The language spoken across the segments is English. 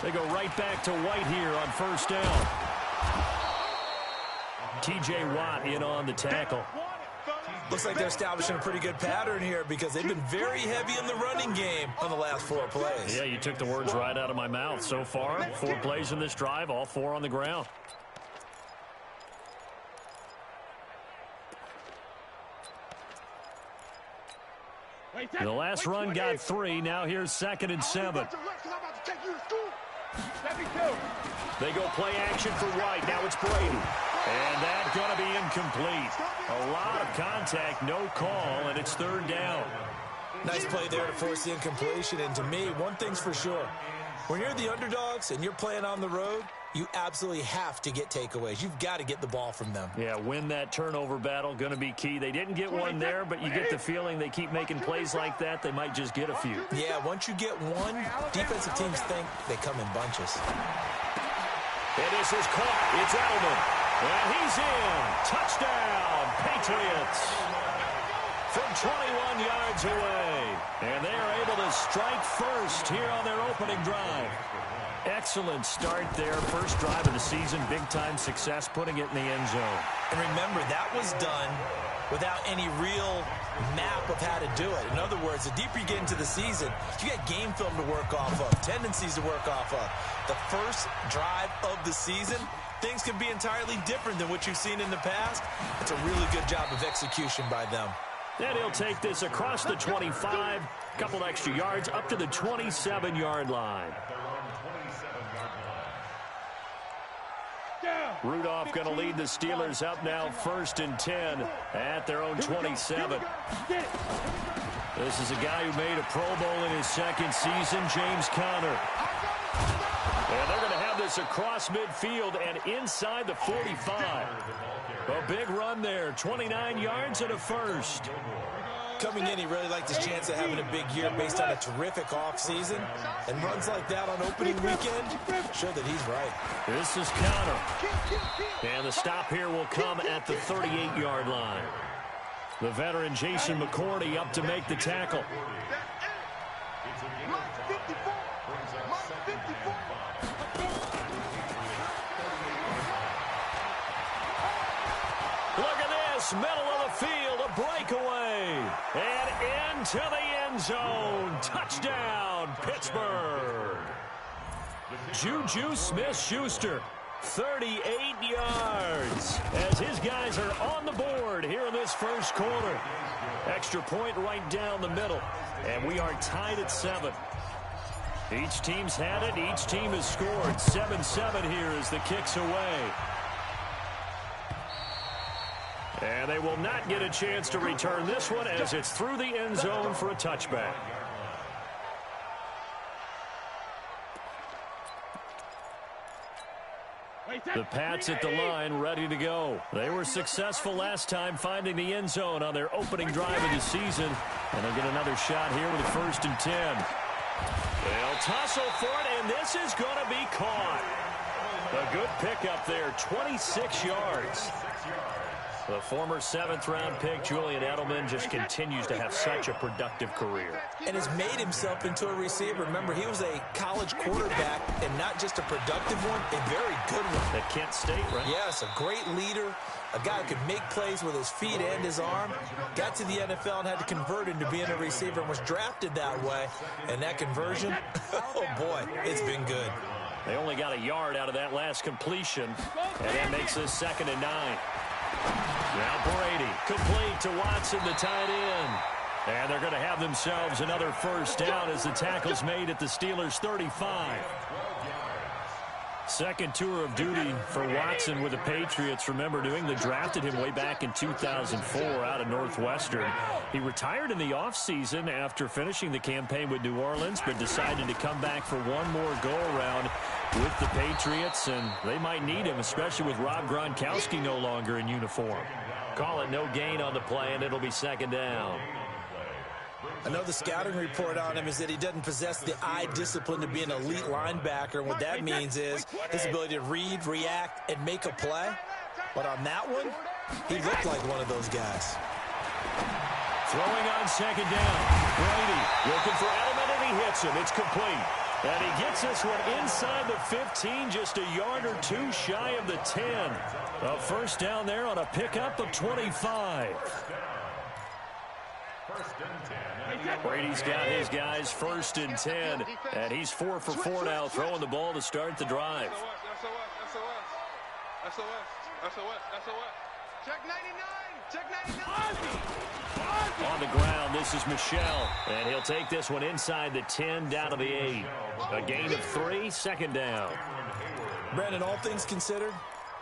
They go right back to White here on first down. T.J. Watt in on the tackle. Looks like they're establishing a pretty good pattern here because they've been very heavy in the running game on the last 4 plays. Yeah, you took the words right out of my mouth. So far, 4 plays in this drive, all 4 on the ground. The last run got 3. Now here's 2nd and 7. They go play action for White. Now it's Brady. And that's going to be incomplete. A lot of contact, no call, and it's 3rd down. Nice play there to force the incompletion. And to me, one thing's for sure. When you're the underdogs and you're playing on the road, you absolutely have to get takeaways. You've got to get the ball from them. Yeah, win that turnover battle, going to be key. They didn't get one there, but you get the feeling they keep making plays like that, they might just get a few. Yeah, once you get one, defensive teams think they come in bunches. And this is caught. It's Edelman. And he's in. Touchdown, Patriots. From 21 yards away. And they are able to strike first here on their opening drive. Excellent start there. First drive of the season. Big-time success putting it in the end zone. And remember, that was done without any real map of how to do it. In other words, the deeper you get into the season, you got game film to work off of, tendencies to work off of. The first drive of the season, things can be entirely different than what you've seen in the past. It's a really good job of execution by them. And he'll take this across the 25, couple extra yards up to the 27-yard line. Rudolph going to lead the Steelers up now 1st and 10 at their own 27. This is a guy who made a Pro Bowl in his 2nd season, James Conner. And they're going to have this across midfield and inside the 45. A big run there, 29 yards and a first. Coming in, he really liked his chance of having a big year based on a terrific offseason. And runs like that on opening weekend show that he's right. This is Conner. And the stop here will come at the 38-yard line. The veteran Jason McCourty up to make the tackle. Look at this, middle of the field, a breakaway. And into the end zone. Touchdown, Pittsburgh. Juju Smith-Schuster, 38 yards, as his guys are on the board here in this first quarter. Extra point right down the middle, and we are tied at 7. Each team's had it. Each team has scored. 7-7 here as the kick's away. And they will not get a chance to return this one as it's through the end zone for a touchback. The Pats at the line, ready to go. They were successful last time finding the end zone on their opening drive of the season. And they'll get another shot here with a 1st and 10. They'll tussle for it, and this is going to be caught. A good pickup there, 26 yards. The former 7th-round pick, Julian Edelman, just continues to have such a productive career. And has made himself into a receiver. Remember, he was a college quarterback, and not just a productive one, a very good one. At Kent State, right? Yes, a great leader, a guy who could make plays with his feet and his arm. Got to the NFL and had to convert into being a receiver and was drafted that way. And that conversion, oh boy, it's been good. They only got a yard out of that last completion, and that makes this 2nd and 9. Now Brady, complete to Watson, the tight end. And they're going to have themselves another first down as the tackle's made at the Steelers' 35. Second tour of duty for Watson with the Patriots. Remember, New England drafted him way back in 2004 out of Northwestern. He retired in the offseason after finishing the campaign with New Orleans, but decided to come back for one more go-around with the Patriots, and they might need him, especially with Rob Gronkowski no longer in uniform. Call it no gain on the play, and it'll be 2nd down. I know the scouting report on him is that he doesn't possess the eye discipline to be an elite linebacker. And what that means is his ability to read, react, and make a play. But on that one, he looked like one of those guys. Throwing on second down. Brady looking for Edelman, and he hits him. It's complete. And he gets this one inside the 15, just a yard or two shy of the 10. A first down there on a pickup of 25. Brady's got his guys first and 10, and he's 4 for 4 now, throwing the ball to start the drive. Check 99! Check 99! On the ground, this is Michel, and he'll take this one inside the 10, down to the 8. A gain of 3, second down. Brandon, all things considered,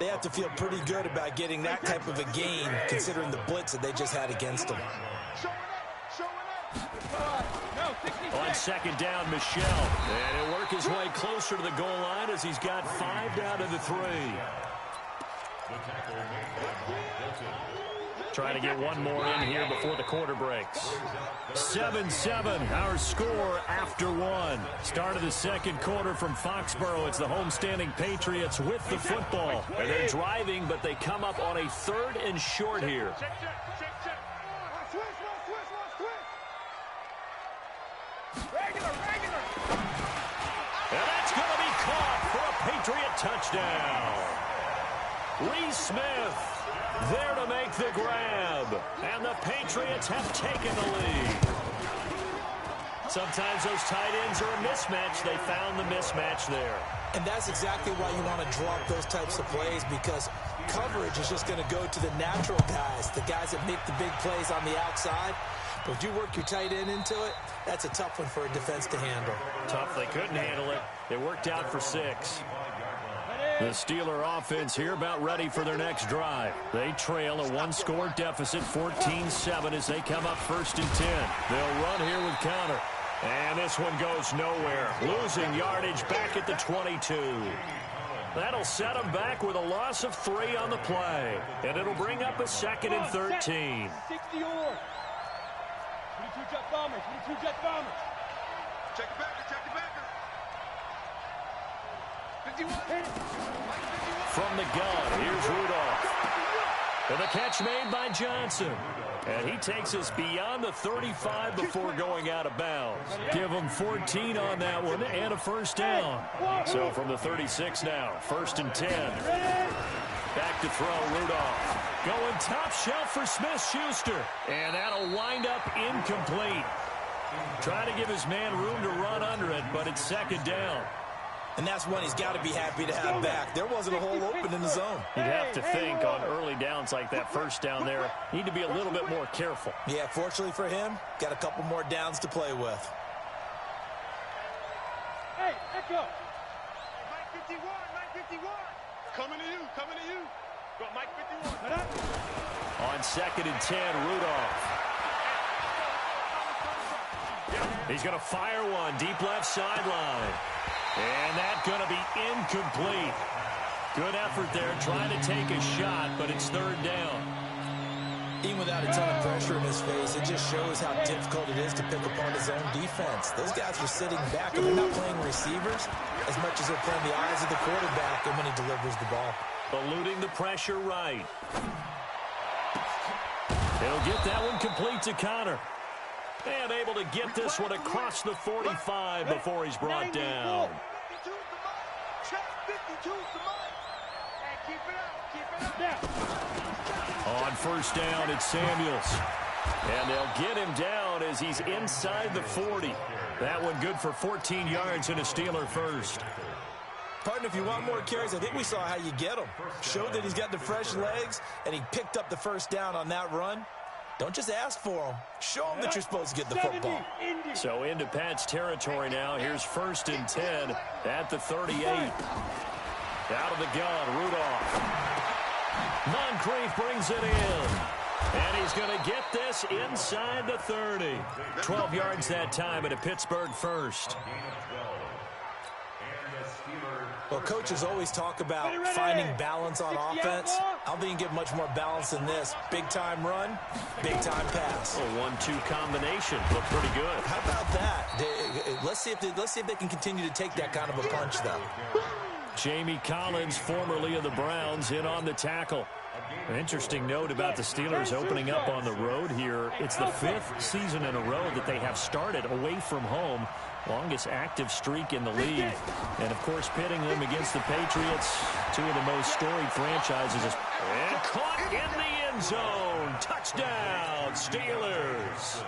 they have to feel pretty good about getting that type of a gain, considering the blitz that they just had against them. On second down, Michel, and he'll work his way closer to the goal line as he's got 5 down to the 3. Trying to get one more in here before the quarter breaks. 7-7, our score after 1. Start of the second quarter from Foxborough. It's the homestanding Patriots with the football. And they're driving, but they come up on a 3rd and short here. And that's going to be caught for a Patriot touchdown. Lee Smith there to make the grab. And the Patriots have taken the lead. Sometimes those tight ends are a mismatch. They found the mismatch there. And that's exactly why you want to drop those types of plays, because coverage is just going to go to the natural guys, the guys that make the big plays on the outside. But if you work your tight end into it, that's a tough one for a defense to handle. Tough. They couldn't handle it. It worked out for 6. The Steeler offense here about ready for their next drive. They trail a 1-score deficit, 14-7, as they come up 1st and 10. They'll run here with Connor. And this one goes nowhere. Losing yardage back at the 22. That'll set them back with a loss of 3 on the play. And it'll bring up a 2nd and 13. 60 or 22 jet bombers, 22 jet bombers. Check the backer, check the backer. 51. From the gun, here's Rudolph. And the catch made by Johnson. And he takes us beyond the 35 before going out of bounds. Give him 14 on that one and a first down. So from the 36 now, 1st and 10. Back to throw, Rudolph. Going top shelf for Smith-Schuster. And that'll wind up incomplete. Trying to give his man room to run under it, but it's 2nd down. And that's one he's got to be happy to have back. There wasn't a hole open in the zone. You'd have to think on early downs like that first down there, need to be a little bit more careful. Yeah, fortunately for him, got a couple more downs to play with. Hey, echo. Mike 51, Mike 51. Coming to you, coming to you. Got Mike 51. On 2nd and 10, Rudolph. He's going to fire one deep left sideline. And that's going to be incomplete. Good effort there, trying to take a shot, but it's 3rd down. Even without a ton of pressure in his face, it just shows how difficult it is to pick apart his own defense. Those guys are sitting back, and they're not playing receivers as much as they're playing the eyes of the quarterback and when he delivers the ball. Eluding the pressure right. He'll get that one complete to Connor. And able to get this one across the 45 before he's brought down. 52 keep it up. On 1st down, it's Samuels. And they'll get him down as he's inside the 40. That one good for 14 yards and a Steeler first. Partner, if you want more carries, I think we saw how you get them. Showed that he's got the fresh legs, and he picked up the first down on that run. Don't just ask for them. Show them that you're supposed to get the football. So into Pat's territory now. Here's 1st and 10 at the 38. Out of the gun, Rudolph. Moncrief brings it in. And he's going to get this inside the 30. 12 yards that time at a Pittsburgh first. Well, coaches always talk about finding balance on offense. I don't think you can get much more balance than this. Big-time run, big-time pass. A 1-2 combination. Looked pretty good. How about that? Let's see if they can continue to take that kind of a punch, though. Jamie Collins, formerly of the Browns, in on the tackle. An interesting note about the Steelers opening up on the road here. It's the 5th season in a row that they have started away from home. Longest active streak in the league. And, of course, pitting them against the Patriots, two of the most storied franchises. And caught in the end zone. Touchdown, Steelers.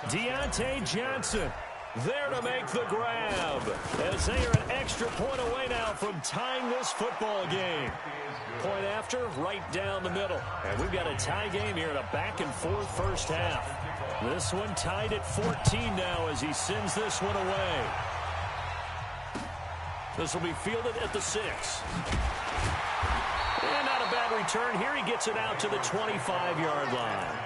Deontay Johnson there to make the grab, as they are an extra point away now from tying this football game. Point after, right down the middle. And we've got a tie game here in a back-and-forth first half. This one tied at 14 now as he sends this one away. This will be fielded at the 6. And not a bad return here. He gets it out to the 25-yard line.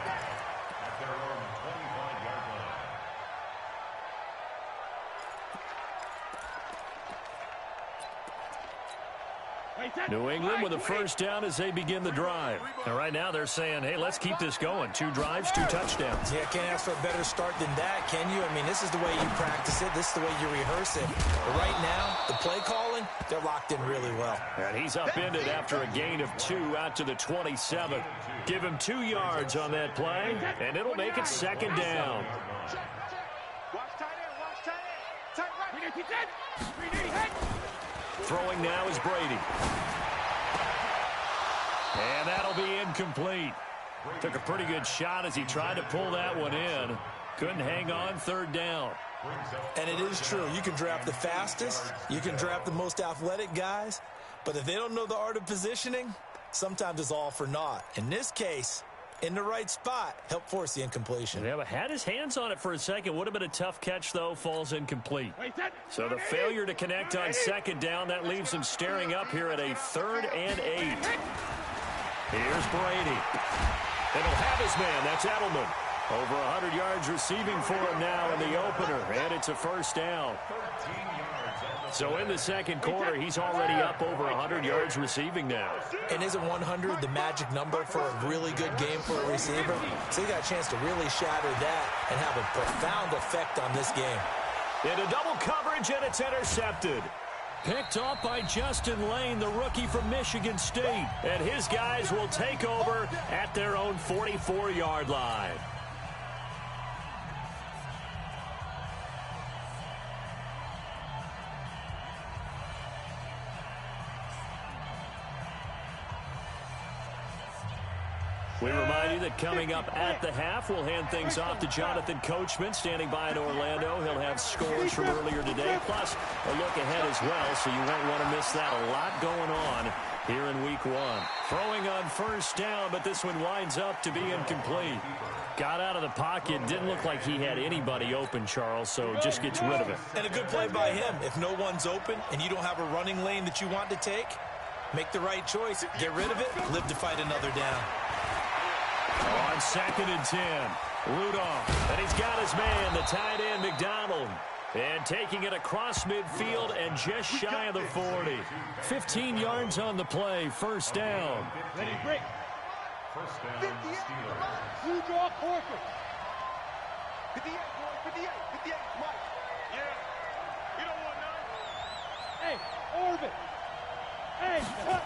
New England with a first down as they begin the drive. And right now they're saying, hey, let's keep this going. 2 drives, 2 touchdowns. Yeah, can't ask for a better start than that, can you? I mean, this is the way you practice it. This is the way you rehearse it. But right now, the play calling, they're locked in really well. And he's upended after a gain of 2 out to the 27. Give him 2 yards on that play, and it'll make it second down. Throwing now is Brady. And that'll be incomplete. Took a pretty good shot as he tried to pull that one in. Couldn't hang on, third down. And it is true. You can draft the fastest. You can draft the most athletic guys. But if they don't know the art of positioning, sometimes it's all for naught. In this case, in the right spot, help force the incompletion. Yeah, but had his hands on it for a second. Would have been a tough catch, though. Falls incomplete. So the failure to connect on second down, that leaves him staring up here at a 3rd and 8. Here's Brady. And he'll have his man. That's Edelman. Over 100 yards receiving for him now in the opener. And it's a first down. So in the second quarter, he's already up over 100 yards receiving now. And isn't 100 the magic number for a really good game for a receiver? So he got a chance to really shatter that and have a profound effect on this game. Into double coverage, and it's intercepted. Picked off by Justin Lane, the rookie from Michigan State. And his guys will take over at their own 44-yard line. We remind you that coming up at the half, we'll hand things off to Jonathan Coachman, standing by in Orlando. He'll have scores from earlier today, plus a look ahead as well, so you won't want to miss that. A lot going on here in Week 1. Throwing on first down, but this one winds up to be incomplete. Got out of the pocket. Didn't look like he had anybody open, Charles, so just gets rid of it. And a good play by him. If no one's open and you don't have a running lane that you want to take, make the right choice. Get rid of it. Live to fight another down. On 2nd and 10, Rudolph, and he's got his man, the tight end, McDonald. And taking it across midfield and just shy of the 40. 15 yards on the play, first down. Ready, break. First down, Steelers. Rudolph Horford. 58, boy, 58, 58, Mike. Yeah, we don't want none. Hey, Orvin. Hey, cut.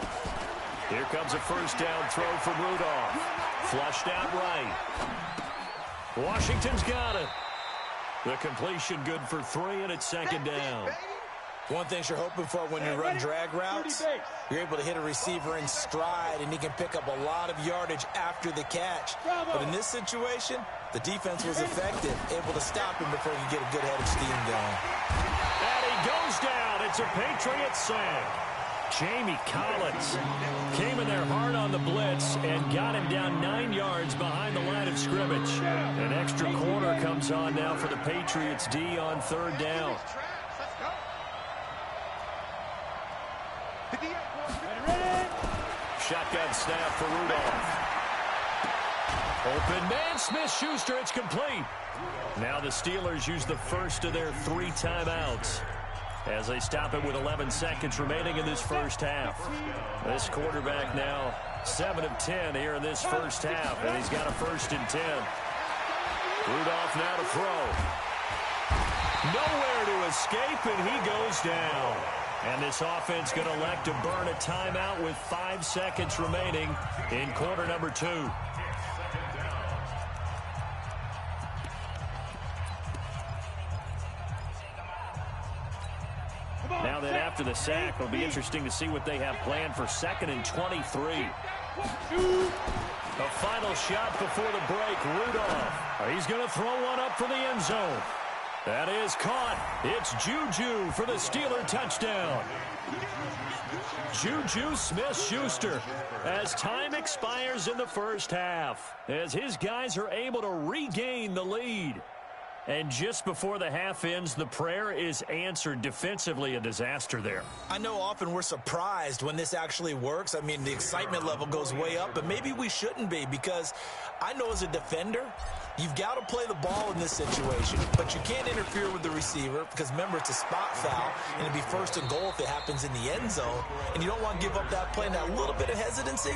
Here comes a first down throw from Rudolph. Flushed out right. Washington's got it. The completion good for 3, and it's second down. One thing you're hoping for when you run drag routes, you're able to hit a receiver in stride, and he can pick up a lot of yardage after the catch. But in this situation, the defense was effective, able to stop him before you get a good head of steam going. And he goes down. It's a Patriot sack. Jamie Collins came in there hard on the blitz and got him down 9 yards behind the line of scrimmage. An extra corner comes on now for the Patriots D on third down. Shotgun snap for Rudolph. Open man, Smith-Schuster, it's complete. Now the Steelers use the first of their 3 timeouts as they stop it with 11 seconds remaining in this first half. This quarterback now 7 of 10 here in this first half, and he's got a 1st and 10. Rudolph now to throw. Nowhere to escape, and he goes down. And this offense going to elect to burn a timeout with 5 seconds remaining in quarter number 2. Now then, after the sack, it'll be interesting to see what they have planned for 2nd and 23. The final shot before the break, Rudolph. He's going to throw one up for the end zone. That is caught. It's Juju for the Steeler touchdown. Juju Smith-Schuster as time expires in the first half, as his guys are able to regain the lead. And just before the half ends, the prayer is answered. Defensively, a disaster there. I know often we're surprised when this actually works. I mean, the excitement level goes way up, but maybe we shouldn't be, because I know as a defender, you've got to play the ball in this situation, but you can't interfere with the receiver because, remember, it's a spot foul, and it'd be 1st and goal if it happens in the end zone, and you don't want to give up that play. And that little bit of hesitancy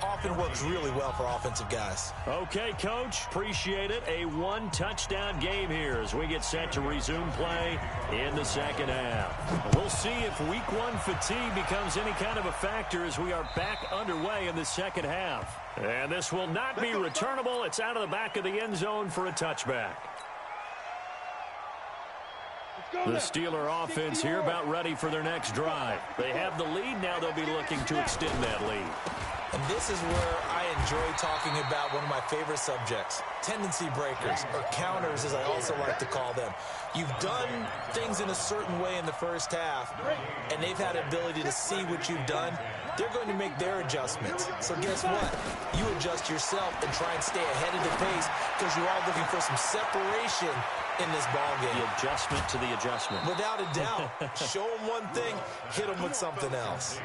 often works really well for offensive guys. Okay, Coach. Appreciate it. A 1-touchdown game here as we get set to resume play in the second half. We'll see if week 1 fatigue becomes any kind of a factor as we are back underway in the second half. And this will not be returnable. It's out of the back of the end zone for a touchback. The Steeler offense here about ready for their next drive. They have the lead. Now they'll be looking to extend that lead. And this is where I enjoy talking about one of my favorite subjects, tendency breakers, or counters as I also like to call them. You've done things in a certain way in the first half, and they've had the ability to see what you've done. They're going to make their adjustments. So guess what? You adjust yourself and try and stay ahead of the pace because you're all looking for some separation in this ball game. The adjustment to the adjustment. Without a doubt. Show them one thing, hit them with something else.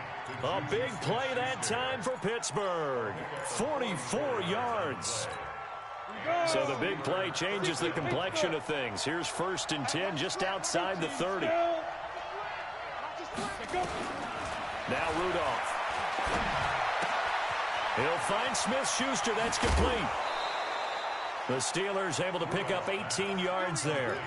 A big play that time for Pittsburgh. 44 yards. So the big play changes the complexion of things. Here's 1st and 10 just outside the 30. Now Rudolph. He'll find Smith-Schuster. That's complete. The Steelers able to pick up 18 yards there.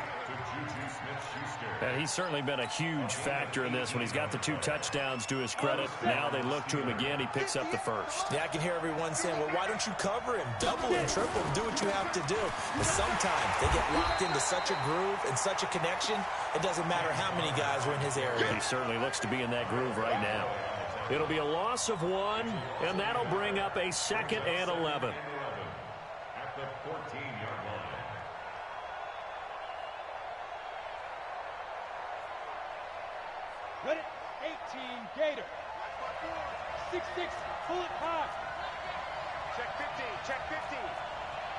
And he's certainly been a huge factor in this when he's got the 2 touchdowns to his credit. Now they look to him again. He picks up the 1st. Yeah, I can hear everyone saying, well, why don't you cover him? Double and triple, do what you have to do. But sometimes they get locked into such a groove and such a connection, it doesn't matter how many guys are in his area. He certainly looks to be in that groove right now. It'll be a loss of 1, and that'll bring up a 2nd and 11. At the 14-yard line. Ready? 18, Gator. 6-6, pull it high. Check 15, check 15.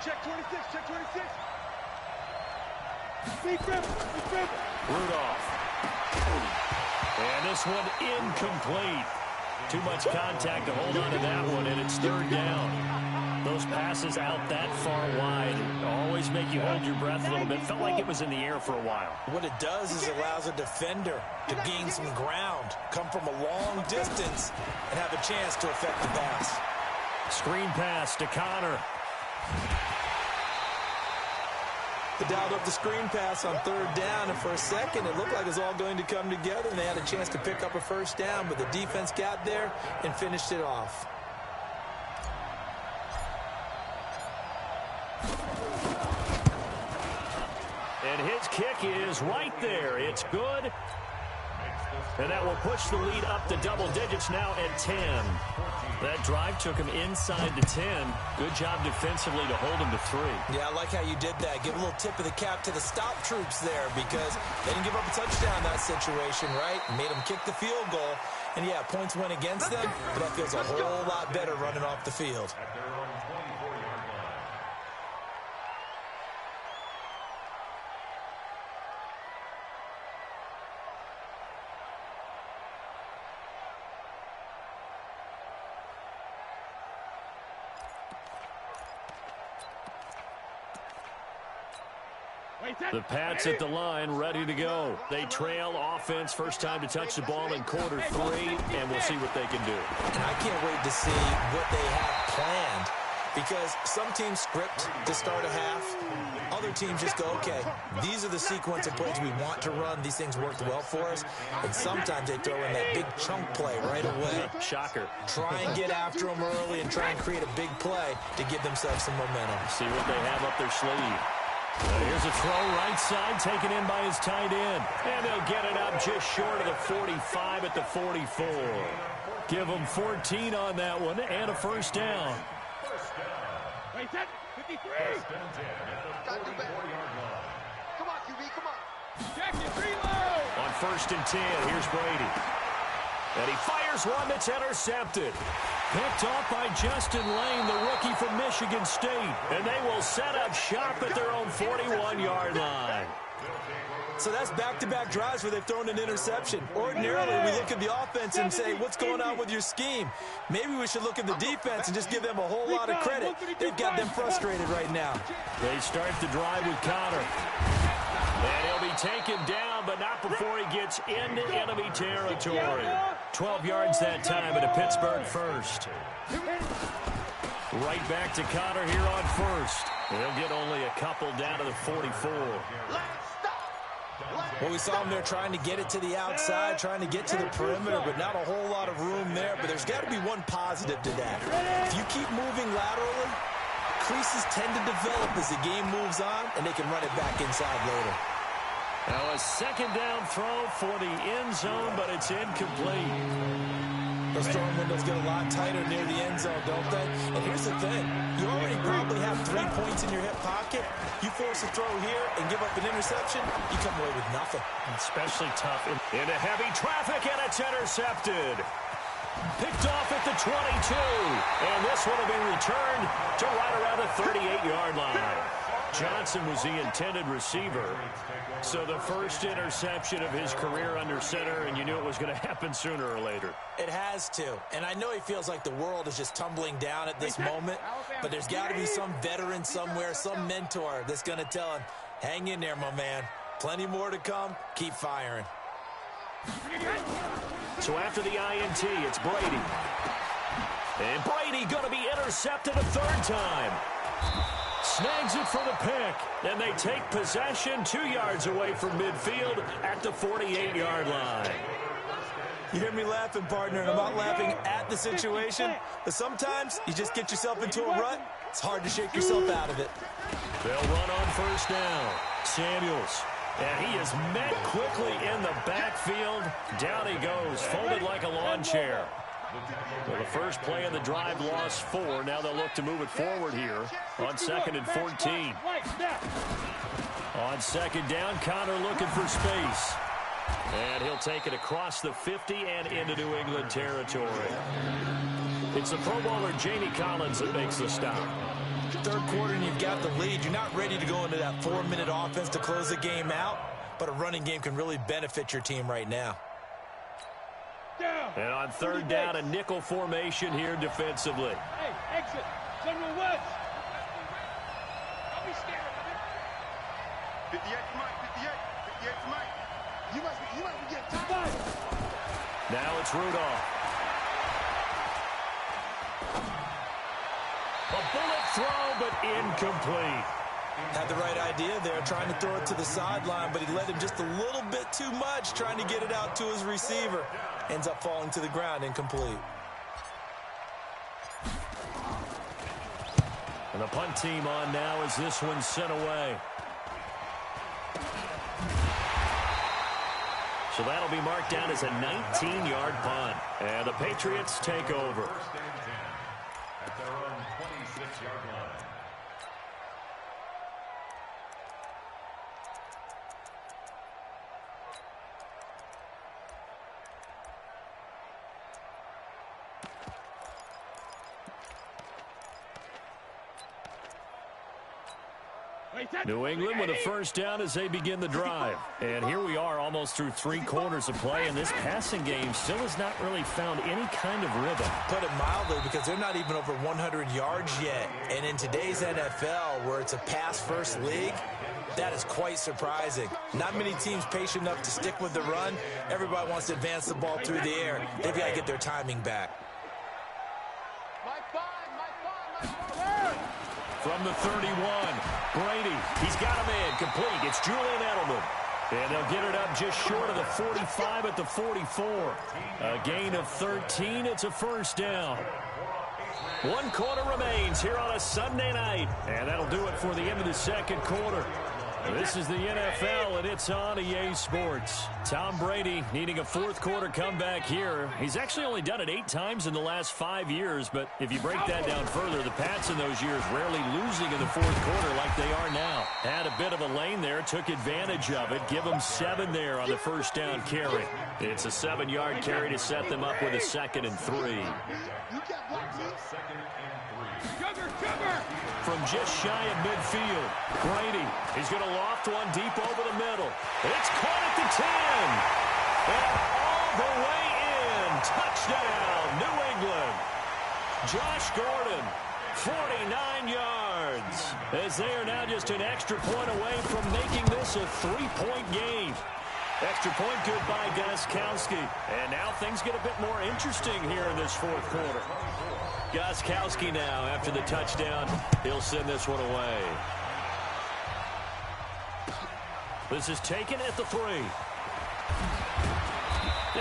Check 26, check 26. Big dribble. Rudolph. And this one incomplete. Too much contact to hold on to that one, and it's 3rd down. Those passes out that far wide always make you hold your breath a little bit. Felt like it was in the air for a while. What it does is allows a defender to gain some ground, come from a long distance, and have a chance to affect the pass. Screen pass to Connor. They dialed up the screen pass on 3rd down, and for a second it looked like it was all going to come together, and they had a chance to pick up a 1st down, but the defense got there and finished it off. And his kick is right there. It's good. And that will push the lead up to double digits now at 10. That drive took him inside the 10. Good job defensively to hold him to 3. Yeah, I like how you did that. Give a little tip of the cap to the stop troops there because they didn't give up a touchdown in that situation, right? Made them kick the field goal. And, yeah, points went against them, but that feels a whole lot better running off the field. At their own 24-yard line. The Pats at the line, ready to go. They trail offense, first time to touch the ball in quarter 3, and we'll see what they can do. And I can't wait to see what they have planned because some teams script to start a half. Other teams just go, okay, these are the sequence of plays we want to run. These things worked well for us. And sometimes they throw in that big chunk play right away. Shocker. Try and get after them early and try and create a big play to give themselves some momentum. See what they have up their sleeve. Here's a throw right side, taken in by his tight end. And they'll get it up just short of the 45 at the 44. Give them 14 on that one and a first down. Wait, that 53. Got to do better. Come on, QB, come on. Jackson, reload. On 1st and 10, here's Brady. And he fires one that's intercepted. Picked off by Justin Lane, the rookie from Michigan State. And they will set up shop at their own 41-yard line. So that's back-to-back drives where they've thrown an interception. Ordinarily, we look at the offense and say, what's going on with your scheme? Maybe we should look at the defense and just give them a whole lot of credit. They've got them frustrated right now. They start the drive with Connor. And he'll be taken down, but not before he gets into enemy territory. 12 yards that time at a Pittsburgh first. Right back to Connor here on 1st. They'll get only a couple down to the 44. Well, we saw him there trying to get it to the outside, trying to get to the perimeter, but not a whole lot of room there. But there's got to be one positive to that. If you keep moving laterally, creases tend to develop as the game moves on, and they can run it back inside later. Now a second down throw for the end zone, but it's incomplete. Those throwing windows get a lot tighter near the end zone, don't they? And here's the thing. You already probably have 3 points in your hip pocket. You force a throw here and give up an interception, you come away with nothing. Especially tough into heavy traffic, and it's intercepted. Picked off at the 22. And this one will be returned to right around the 38-yard line. Johnson was the intended receiver. So the first interception of his career under center, and you knew it was going to happen sooner or later. It has to. And I know he feels like the world is just tumbling down at this moment, but there's got to be some veteran somewhere, some mentor that's going to tell him, hang in there, my man. Plenty more to come. Keep firing. So after the INT, it's Brady. And Brady going to be intercepted a third time. Snags it for the pick, and they take possession 2 yards away from midfield at the 48-yard line. You hear me laughing, partner, and I'm not laughing at the situation, but sometimes you just get yourself into a rut. It's hard to shake yourself out of it. They'll run on first down. Samuels, and he is met quickly in the backfield. Down he goes, folded like a lawn chair. Well, the first play of the drive lost 4. Now they'll look to move it forward here on 2nd and 14. On second down, Connor looking for space. And he'll take it across the 50 and into New England territory. It's the Pro Bowler Jamie Collins that makes the stop. Third quarter and you've got the lead. You're not ready to go into that 4-minute offense to close the game out, but a running game can really benefit your team right now. And on third down, a nickel formation here defensively. Hey, exit. General Woods. Don't be scared of it. 58 to Mike, 58 to Mike. You must be getting tired. Now it's Rudolph. A bullet throw, but incomplete. Had the right idea there, trying to throw it to the sideline, but he let him just a little bit too much, trying to get it out to his receiver. Ends up falling to the ground, incomplete. And the punt team on now as this one's sent away. So that'll be marked down as a 19-yard punt. And the Patriots take over. At their own 26-yard line. New England with a first down as they begin the drive. And here we are almost through 3 quarters of play, and this passing game still has not really found any kind of rhythm. Put it mildly, because they're not even over 100 yards yet. And in today's NFL, where it's a pass-first league, that is quite surprising. Not many teams patient enough to stick with the run. Everybody wants to advance the ball through the air. They've got to get their timing back. My five. From the 31, Brady, he's got him in, complete. It's Julian Edelman. And they'll get it up just short of the 45 at the 44. A gain of 13, it's a first down. 1 quarter remains here on a Sunday night. And that'll do it for the end of the second quarter. This is the NFL, and it's on EA Sports. Tom Brady needing a fourth quarter comeback here. He's actually only done it 8 times in the last 5 years, but if you break that down further, the Pats in those years rarely losing in the fourth quarter like they are now. Had a bit of a lane there, took advantage of it. Give them 7 there on the first down carry. It's a 7-yard carry to set them up with a 2nd and 3. From just shy of midfield, Brady, he's going to loft one deep over the middle. It's caught at the 10. And all the way in. Touchdown, New England. Josh Gordon, 49 yards. As they are now just an extra point away from making this a 3-point game. Extra point good by Gostkowski. And now things get a bit more interesting here in this fourth quarter. Gostkowski now, after the touchdown, he'll send this one away. This is taken at the 3.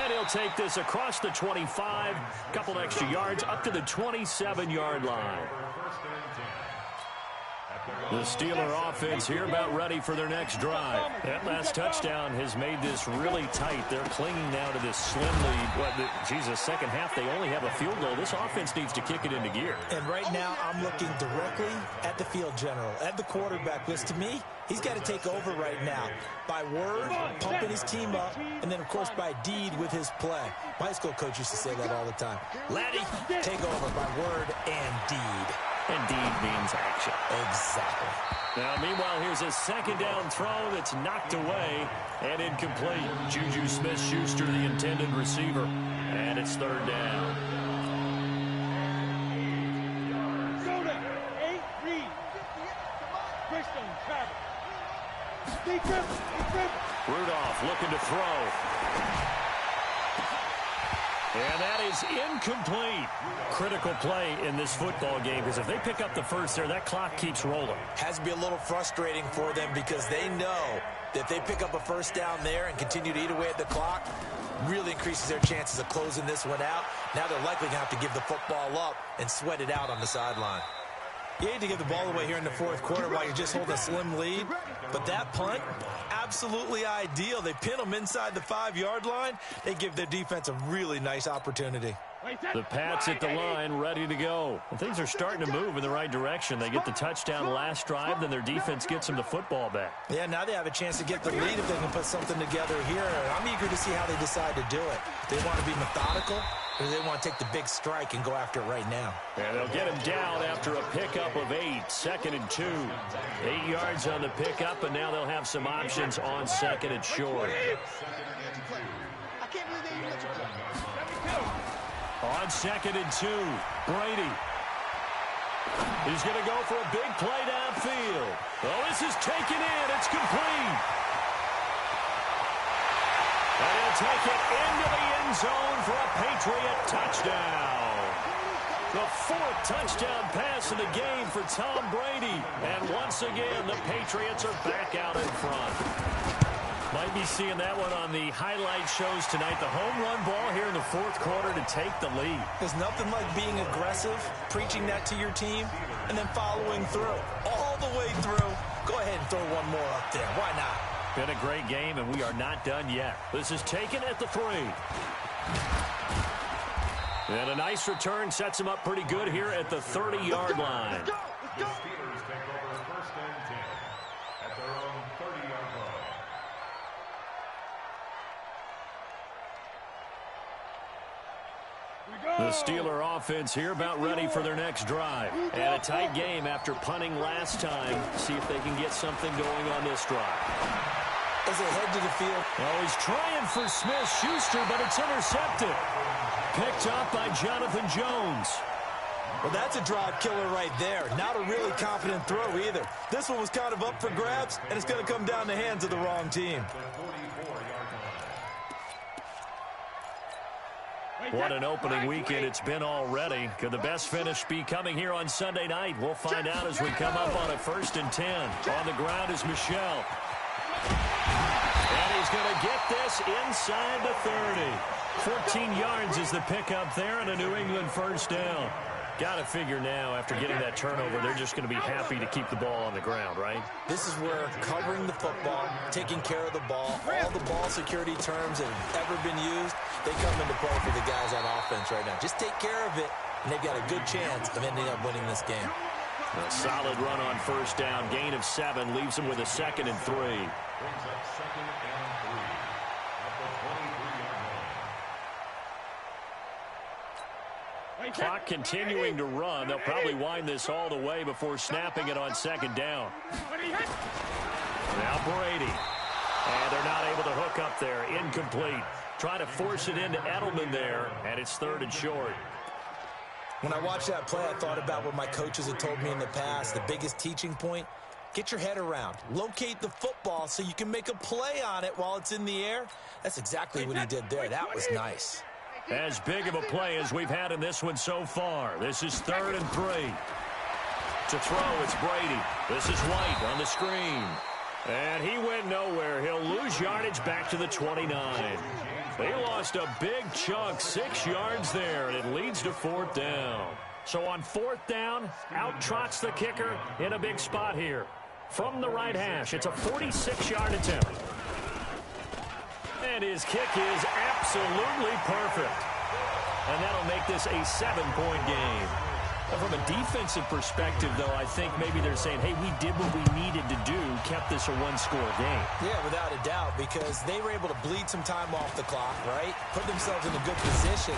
And he'll take this across the 25, couple extra yards, up to the 27-yard line. The Steeler offense here about ready for their next drive. That last touchdown has made this really tight. They're clinging now to this slim lead. Second half, they only have a field goal. This offense needs to kick it into gear. And right now, I'm looking directly at the field general, at the quarterback, because to me, he's got to take over right now. By word, pumping his team up, and then, of course, by deed with his play. My high school coach used to say that all the time. Laddie, take over by word and deed. And deed means action. Exactly. Now, meanwhile, here's a second down throw that's knocked away and incomplete. Juju Smith-Schuster, the intended receiver. And it's 3rd down. Rudolph looking to throw. And that is incomplete. Critical play in this football game, because if they pick up the first there, that clock keeps rolling. Has to be a little frustrating for them, because they know that if they pick up a first down there and continue to eat away at the clock, really increases their chances of closing this one out. Now they're likely going to have to give the football up and sweat it out on the sideline. You hate to give the ball away here in the fourth quarter while you're just holding a slim lead. But that punt, absolutely ideal. They pin them inside the 5-yard line. They give their defense a really nice opportunity. The Pats at the line, ready to go. And things are starting to move in the right direction. They get the touchdown last drive, then their defense gets them the football back. Yeah, now they have a chance to get the lead if they can put something together here. I'm eager to see how they decide to do it. They want to be methodical, or they want to take the big strike and go after it right now. And they'll get him down after a pickup of 8, 2nd and 2. 8 yards on the pickup, and now they'll have some options on 2nd and short. I can't believe they even let you play. On 2nd and 2, Brady. He's going to go for a big play downfield. Oh, this is taken in. It's complete. And he'll take it into the end zone for a Patriot touchdown. The 4th touchdown pass of the game for Tom Brady. And once again, the Patriots are back out in front. Might be seeing that one on the highlight shows tonight. The home run ball here in the fourth quarter to take the lead. There's nothing like being aggressive, preaching that to your team, and then following through. All the way through. Go ahead and throw one more up there. Why not? Been a great game, and we are not done yet. This is taken at the 3. And a nice return sets him up pretty good here at the 30-yard line. Let's go. The Steelers take over 1st and 10 at their own 30-yard line. The Steeler offense here about ready for their next drive. And a tight game after punting last time. See if they can get something going on this drive. As they head to the field. Oh, he's trying for Smith-Schuster, but it's intercepted. Picked up by Jonathan Jones. Well, that's a drive killer right there. Not a really confident throw either. This one was kind of up for grabs, and it's going to come down the hands of the wrong team. What an opening weekend it's been already. Could the best finish be coming here on Sunday night? We'll find out as we come up on a 1st and 10. On the ground is Michel. And he's going to get this inside the 30. 14 yards is the pickup there and a New England first down. Got to figure now, after getting that turnover, they're just going to be happy to keep the ball on the ground, right? This is where covering the football, taking care of the ball, all the ball security terms that have ever been used, they come into play for the guys on offense right now. Just take care of it, and they've got a good chance of ending up winning this game. A solid run on first down. Gain of 7 leaves them with a 2nd and 3. Brings up 2nd and 3 at the 23-yard line. Clock continuing to run. They'll probably wind this all the way before snapping it on 2nd down. Now Brady. And they're not able to hook up there. Incomplete. Trying to force it into Edelman there, and it's 3rd and short. When I watched that play, I thought about what my coaches had told me in the past. The biggest teaching point, get your head around. Locate the football so you can make a play on it while it's in the air. That's exactly what he did there. That was nice. As big of a play as we've had in this one so far. This is 3rd and 3. To throw, it's Brady. This is White on the screen. And he went nowhere. He'll lose yardage back to the 29. They lost a big chunk, 6 yards there, and it leads to 4th down. So on 4th down, out trots the kicker in a big spot here. From the right hash, it's a 46-yard attempt. And his kick is absolutely perfect. And that'll make this a 7-point game. From a defensive perspective, though, I think maybe they're saying, hey, we did what we needed to do, kept this a 1-score game. Yeah, without a doubt, because they were able to bleed some time off the clock, right? Put themselves in a good position,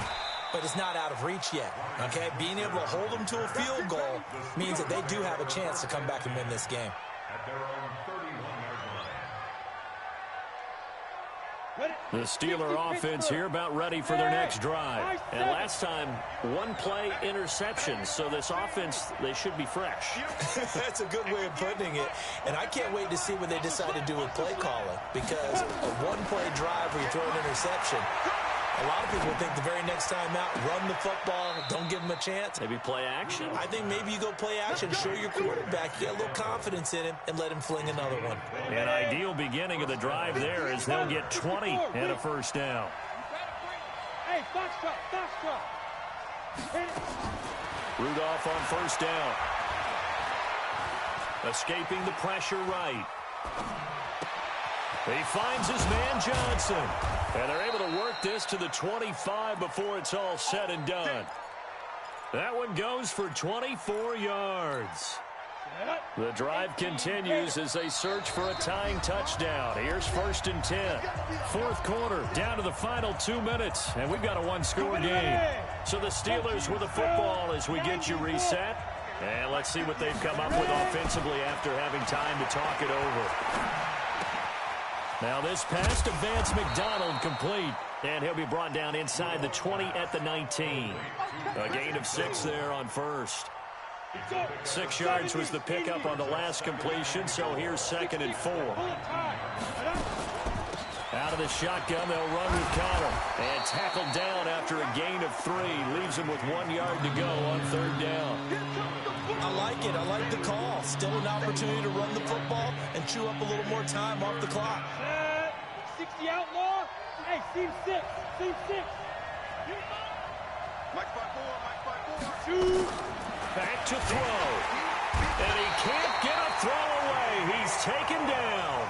but it's not out of reach yet, okay? Being able to hold them to a field goal means that they do have a chance to come back and win this game. At their own 31-yard line. The Steeler offense here about ready for their next drive. And last time, 1-play interception. So this offense, they should be fresh. That's a good way of putting it. And I can't wait to see what they decide to do with play calling. Because a 1-play drive where you throw an interception, a lot of people think the very next time out, run the football, don't give them a chance. Maybe play action? I think maybe you go play action, show your quarterback, you get a little confidence in him, and let him fling another one. An ideal beginning of the drive there as they'll get 20 and a first down. Hey, foxtrot. Rudolph on first down. Escaping the pressure right. He finds his man Johnson. And they're able to work this to the 25 before it's all said and done. That one goes for 24 yards. The drive continues as they search for a tying touchdown. Here's 1st and 10. 4th quarter, down to the final 2 minutes. And we've got a 1-score game. So the Steelers with the football as we get you reset. And let's see what they've come up with offensively after having time to talk it over. Now this pass to Vance McDonald complete. And he'll be brought down inside the 20 at the 19. A gain of 6 there on first. 6 yards was the pickup on the last completion, so here's 2nd and 4. Out of the shotgun, they'll run with Connor. And tackled down after a gain of 3. Leaves him with 1 yard to go on 3rd down. I like it. I like the call. Still an opportunity to run the football and chew up a little more time off the clock. 60 outlaw. Hey, seam 6. Mike 5-4. 2. Back to throw. And he can't get a throw away. He's taken down.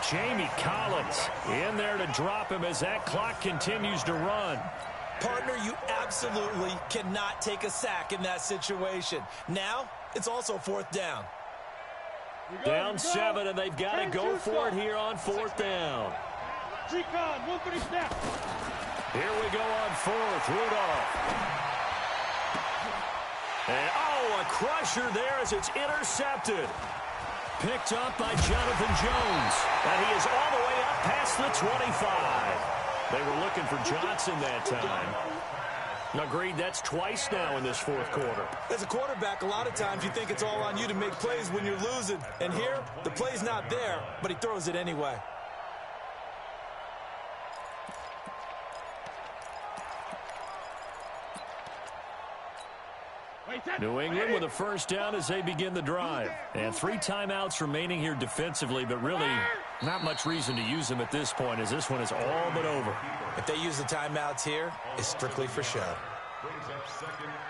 Jamie Collins in there to drop him as that clock continues to run. Partner, you absolutely cannot take a sack in that situation. Now, it's also 4th down. Down 7, and they've got to go for it here on 4th down. Recon, 130 snap. Here we go on 4th. Rudolph. And, a crusher there as it's intercepted. Picked up by Jonathan Jones. And he is all the way up past the 25. They were looking for Johnson that time. Agreed, that's twice now in this 4th quarter. As a quarterback, a lot of times you think it's all on you to make plays when you're losing. And here, the play's not there, but he throws it anyway. New England with a first down as they begin the drive. And 3 timeouts remaining here defensively, but really not much reason to use them at this point as this one is all but over. If they use the timeouts here, it's strictly for show.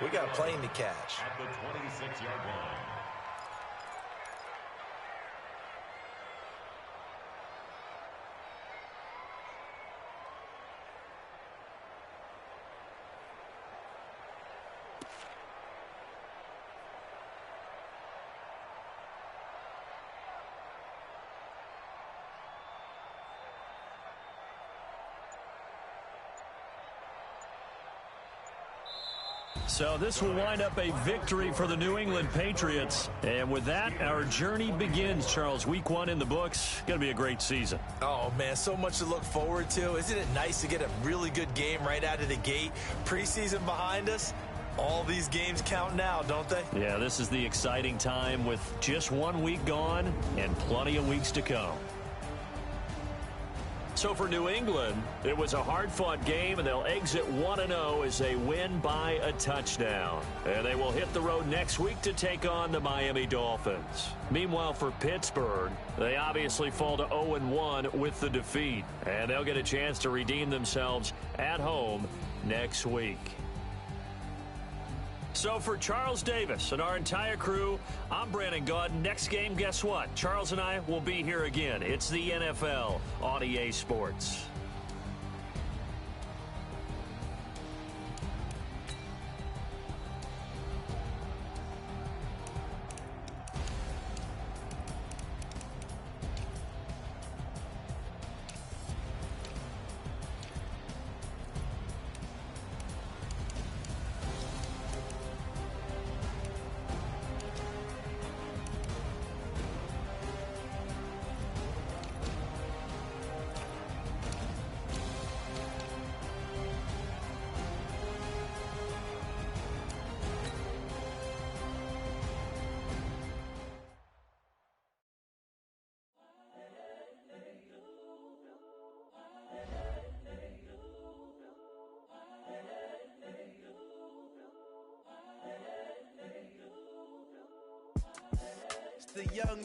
We got a plane to catch. At the 26-yard line. So this will wind up a victory for the New England Patriots. And with that, our journey begins, Charles. Week 1 in the books. Going to be a great season. Oh, man, so much to look forward to. Isn't it nice to get a really good game right out of the gate? Preseason behind us. All these games count now, don't they? Yeah, this is the exciting time with just 1 week gone and plenty of weeks to come. So for New England, it was a hard-fought game, and they'll exit 1-0 as they win by a touchdown. And they will hit the road next week to take on the Miami Dolphins. Meanwhile, for Pittsburgh, they obviously fall to 0-1 with the defeat. And they'll get a chance to redeem themselves at home next week. So for Charles Davis and our entire crew, I'm Brandon Gaud. Next game, guess what? Charles and I will be here again. It's the NFL on EA Sports. The young,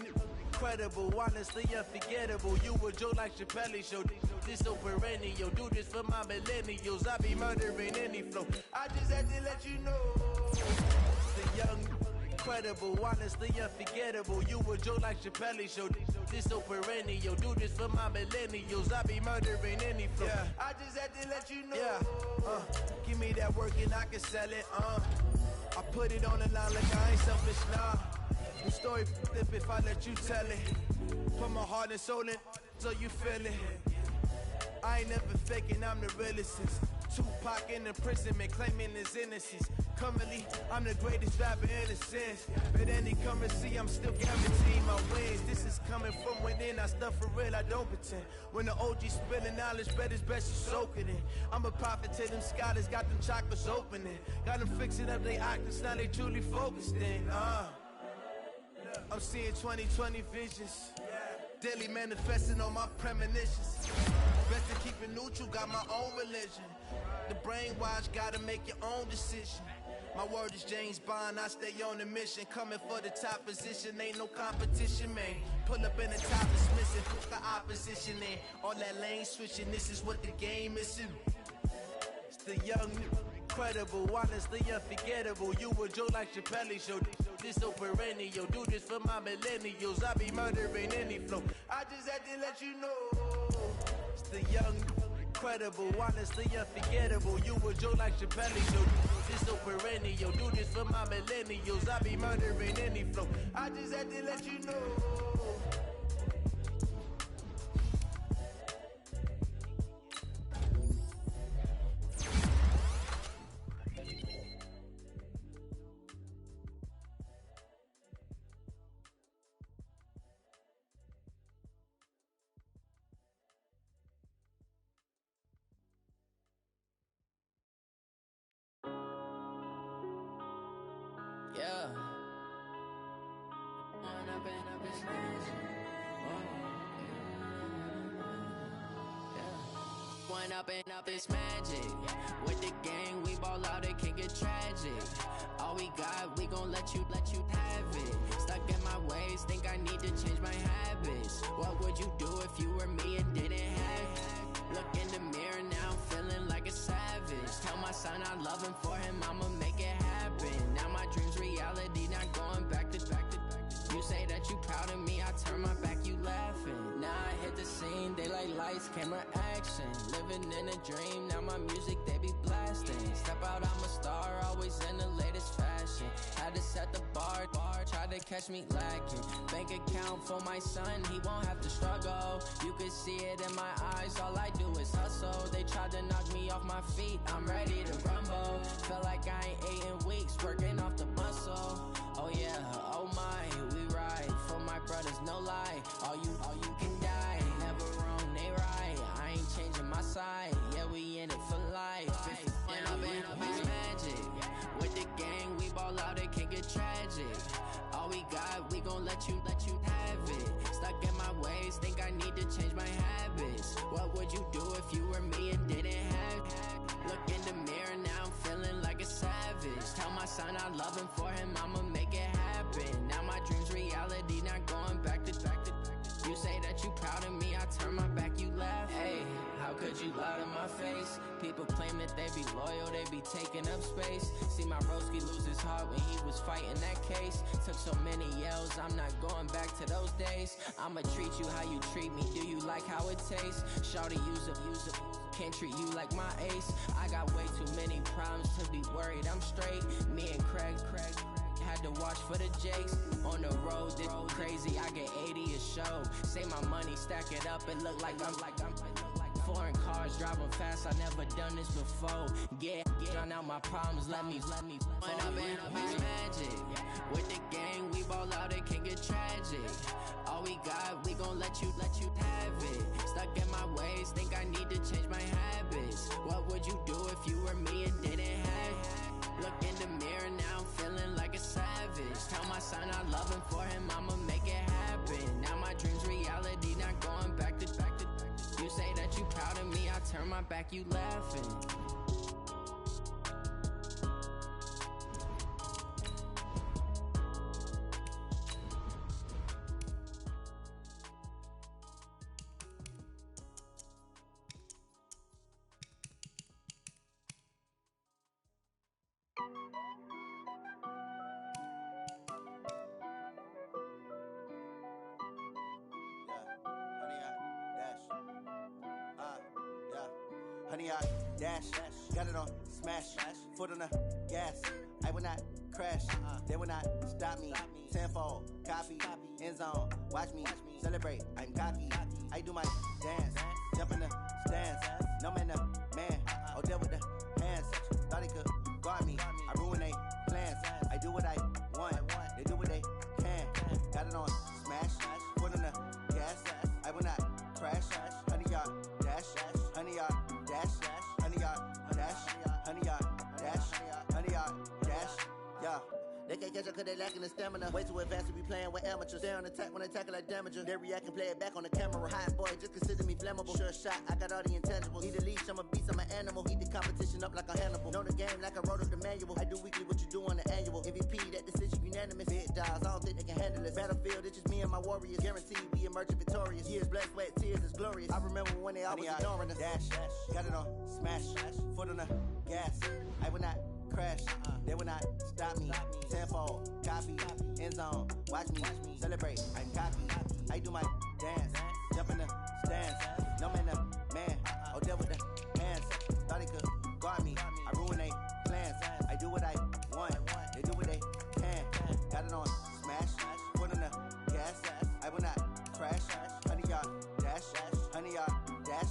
incredible, honestly unforgettable. You a joke like Chappelle Show. This so perennial. Do this for my millennials. I be murdering any flow. I just had to let you know. The young, incredible, honestly unforgettable. You a joke like Chappelle Show. This so perennial. Do this for my millennials. I be murdering any flow. Yeah. I just had to let you know. Yeah. Give me that work and I can sell it. I put it on the line like I ain't selfish now. The story flip if I let you tell it. Put my heart and soul in so you feel it. I ain't never faking, I'm the realest. Tupac in imprisonment, claiming his innocence. Currently, I'm the greatest rapper in a sense. But any currency, I'm still guaranteeing my wins. This is coming from within, I stuff for real, I don't pretend. When the OG spilling knowledge, bet it's best you soak it in. I'm a prophet to them scholars, got them chakras opening. Got them fixing up they octaves, now they truly focused in. I'm seeing 2020 visions. Daily manifesting on my premonitions. Best to keep it neutral, got my own religion. The brainwash, gotta make your own decision. My word is James Bond, I stay on a mission. Coming for the top position, ain't no competition, man. Pull up in the top, is missing, put the opposition in. All that lane switching, this is what the game is. It's the young, incredible, honestly unforgettable. You a joke like Chappelle Show. This so perennial. Do this for my millennials. I be murdering any flow. I just had to let you know. It's the young, incredible, honestly unforgettable. You a joke like Chappelle Show. This so perennial. Do this for my millennials. I be murdering any flow. I just had to let you know. Yeah. Point up and up, it's magic. With the gang, we ball out, it can get tragic. All we got, we gon' let you have it. Stuck in my ways, think I need to change my habits. What would you do if you were me and didn't have it? Look in the mirror now, I'm feeling like a savage. Tell my son I love him, for him I'ma make it happen. Now my dream's reality, not going back to. You say that you proud of me, I turn my back, you laughing. Now I hit the scene, they like lights, camera, action. Living in a dream, now my music, they be blasting. Step out, I'm a star, always in the latest fashion. Had to set the bar, try to catch me lacking. Bank account for my son, he won't have to struggle. You can see it in my eyes, all I do is hustle. They tried to knock me off my feet, I'm ready to rumble. Feel like I ain't ate in weeks, working off the muscle. Oh yeah, oh my, we ride for my brothers, no lie. All you can die, never wrong, they right. I ain't changing my side, yeah, we in it for life. And up it's magic. With the gang, we ball out, it can get tragic. All we got, we gon' let you have it. Stuck in my ways, think I need to change my habits. What would you do if you were me and didn't have it? Look in the mirror, now I'm feeling like a savage. Tell my son I love him, for him I'ma make it happen. Now my dream's reality, not going back to. You say that you proud of me, I turn my back, you laugh. Hey, how could you lie to my face? People claim that they be loyal, they be taking up space. See my broski lose his heart when he was fighting that case. Took so many yells, I'm not going back to those days. I'ma treat you how you treat me, do you like how it tastes? Shawty, use a can't treat you like my ace. I got way too many problems to be worried, I'm straight. Me and Craig had to watch for the Jakes. On the road, this crazy, I get 80 a show. Say my money, stack it up, it look like I'm foreign cars, driving fast, I never done this before. Get drown out my problems, let me point up and it's magic. With the gang, we ball out, it can get tragic. All we got, we gon' let you have it. Stuck in my ways, think I need to change my habits. What would you do if you were me and didn't have it? Look in the mirror, now I'm feeling like a savage. Tell my son I love him, for him I'ma make it happen. Now my dream's reality, not going back to. You say that you proud of me, I turn my back, you laughing. Honey, I dash, got it on smash, foot on the gas. I will not crash, they will not stop me. Tenfold, copy, end zone, watch me celebrate. I'm cocky, I do my dance, jump in the stands. No man, the man, oh, deal with the hands. Thought he could guard me, I ruin they plans. I do what I want, they do what they can. Got it on smash, foot on the gas. I will not crash, honey, y'all dash, honey, y'all dash, honey, y'all dash, honey, y'all dash, honey, y'all dash, yeah. They can't catch up cause they lacking the stamina. Way too advanced to be playing with amateurs. Stay on attack when they tackle like damager. They react and play it back on the camera. Hot boy, just consider me flammable. Sure shot, I got all the intangibles. Need a leash, I'm a beast, I'm an animal. Heat the competition up like a Hannibal. Know the game like I wrote up the manual. I do weekly what you do on the annual. MVP, that decision unanimous. Big dials, I don't think they can handle this. Battlefield, it's just me and my warriors. Guaranteed we emerge victorious. Years, blood, sweat, tears, is glorious. I remember when they always ignoring us. Dash, got it on smash, foot on the gas. I will not crash, they will not stop me. Tenfold, copy, end zone, watch me celebrate. I'm cocky, I do my dance, jump in the stands. No man, the man, oh, deal with the hands. Thought he could guard me, I ruin they plans. I do what I want, they do what they can. Got it on smash, foot on the gas. I will not crash, honey, y'all dash, honey, y'all dash,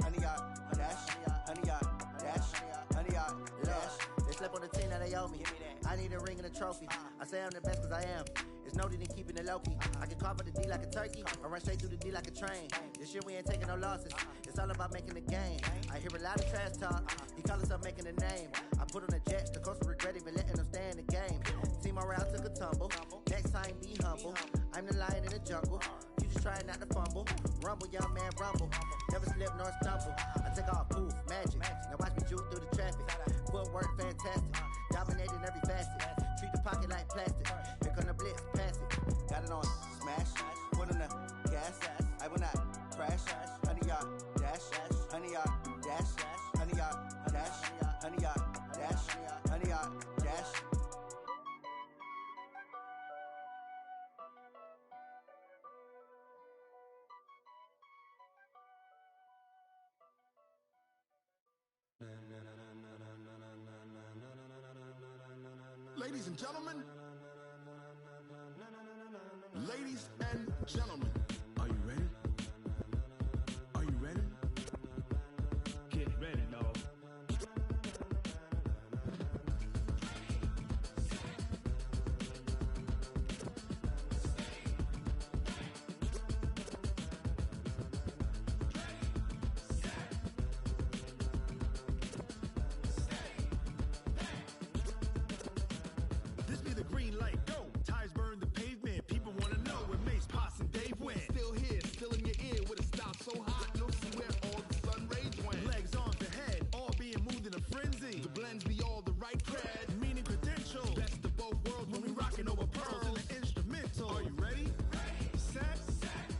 honey, y'all dash, honey, y'all dash, honey, y'all dash. They slept on the team that they owe me. I need a ring and a trophy. I say I'm the best cause I am. It's no need in keeping it low-key. I can carve up the D like a turkey or run straight through the D like a train. This year we ain't taking no losses. It's all about making the game. I hear a lot of trash talk. He call himself making a name. I put on the jets. The coach will regret even letting them stay in the game. Team morale took a tumble. Next time be humble. I'm the lion in the jungle. You just trying not to fumble. Rumble, young man, rumble. Never slip nor stumble. I take off, poof, magic. Now watch me juke through the traffic. Footwork, fantastic. Dominating every facet. Treat the pocket like plastic. Here come the blitz, pass it. Got it on smash. Foot on the gas. I will not crash. 100-yard dash. 100-yard dash. 100-yard dash. 100-yard dash. 100-yard dash. Ladies and gentlemen, ladies and gentlemen, are you ready? Are you ready? Get ready, dog. This be the green light, go. Tires burn the pavement. People want to know where Mace, Potts, and Dave went. Still here, still in your ear with a style so hot. No see where all the sun rays went. Legs on the head, all being moved in a frenzy. The blends be all the right cred, meaning credentials. Best of both worlds when we rocking over pearls in the instrumental. Are you ready? Set,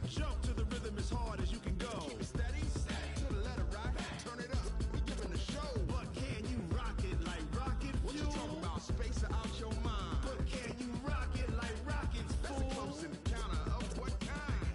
jump to the rhythm as hard as you can go. Keep it steady, to the letter right. Turn it up, we giving the show. But can you rock it like rocket fuel? What you talking about? Space out your mind. But can you rock it like rockets, fool? That's a close encounter of what kind?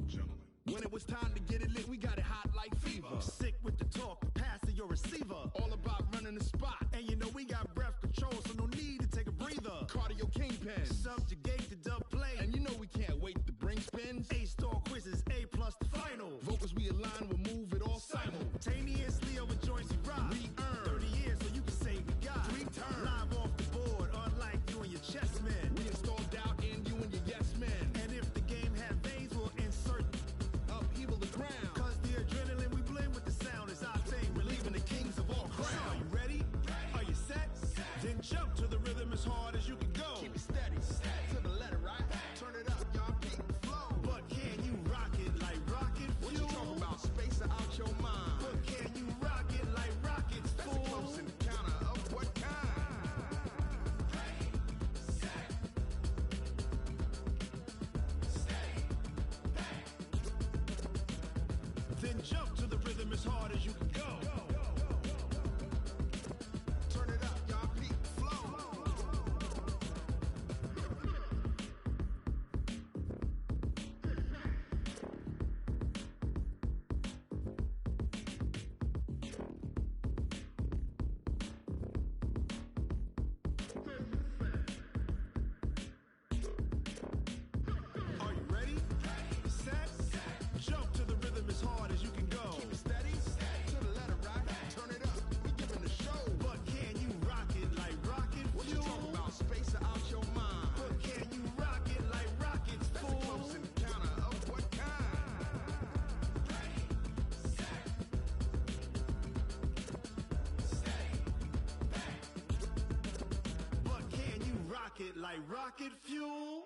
Gentlemen. When it was time to get it lit, we got it hot like fever. Sick with the talk, pass to your receiver. All about running the spot. And you know we got breath control, so no need to take a breather. Cardio kingpin, subjugate the dub play. And you know we can't wait to bring spins. A-star quizzes, A+ the final. Vocals we align, we'll move it all simultaneously over joints we rock. We earn 30 years, so you can say we got 3 turns. Live off the board, unlike you and your chess men. We install doubt in you and your yes men. And if the game had veins, we'll insert upheaval the ground. Cause the adrenaline we blend with the sound is our thing. Relieving the kings of all crowns. So are you ready? Are you set? Then jump to the rhythm as hard as you can go. Keep it steady, to the letter right. Turn it up, y'all keep the flow. But can you rock it like rocket fuel? What you talking about? Space out your mind. But can you rock it like rockets, fool? That's a close encounter of what kind? Then jump to the rhythm as hard as you can go. Turn it up, y'all keep the flow. Are you ready? Set, jump to the rhythm as hard as you can go. Keep it steady, to the letter right. Turn it up, we giving the show. But can you rock it like rocket fuel? What you talking about? Space out your mind. But can you rock it like rockets, fool? That's a close encounter of what kind? But can you rock it like rocket fuel?